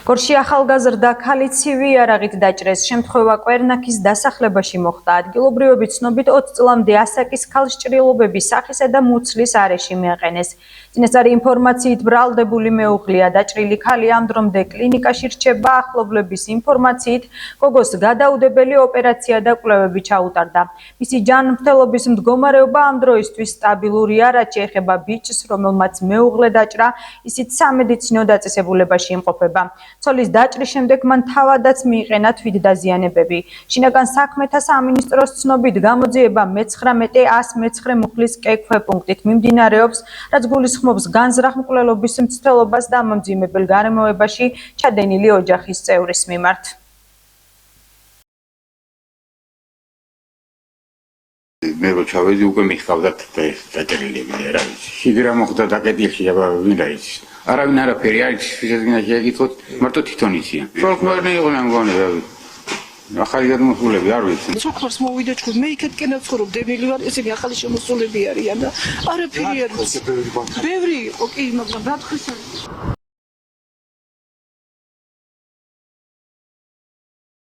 გორში ახალგაზრდა ქალი ცივი იარაღით დაჭრეს. შემთხვევა კვერნაქის დასახლებაში მოხდა. ადგილობრივები ცნობით 20 წლამდე ასაკის ქალს ჭრილობების სახისა და მუცლის არეში მიაყენეს. წინასწარი ინფორმაციით ბრალდებული მეუღლეა. დაჭრილი ქალი ამ დრომდე კლინიკაში რჩება. ახლობლების ინფორმაციით გოგოს გადაუდებელი ოპერაცია და კვლევები ჩაუტარდა. მისი ჯანმრთელობის მდგომარეობა ამ დროისთვის სტაბილურია, რაც შეეხება ბიჭს, რომელმაც მეუღლე დაჭრა, ისიც სამედიცინო დაწესებულებაში იმყოფება. ცოლის დაჭრის შემდეგ მან თავადაც მიიყენა თვითდაზიანებები. შინაგან საქმეთა სამინისტროს ცნობით გამოძიება მე-19-109 მუხლის კექვე პუნქტით მიმდინარეობს, რაც გულისხმობს განზრახ მკვლელობის მცდელობას დამამძიმებელ გარემოებაში ჩადენილი ოჯახის წევრის მიმართ. მე რო ჩავედი უკვე მიხავდათ დაჭრილები რა ვიცი. შიგრა მოხდა დაკეტილში აბა ვინ არის? არავინ არაფერი არის ფიზიკაში შეეკითხოთ, მარტო თვითონ იციან. შოლქმერნი იყვნენ მგონი რა ვიცი. ახალი გადმოსულები არ ვიცი. სოხორს მოვიდა ჩქუდ მე იქეთკენ ვცხოვრობ დემილი ვარ ესენი ახალი შემოსულები არიან და არაფერი არ ვიცი. ბევრი იყო კი მაგრამ რა თქვის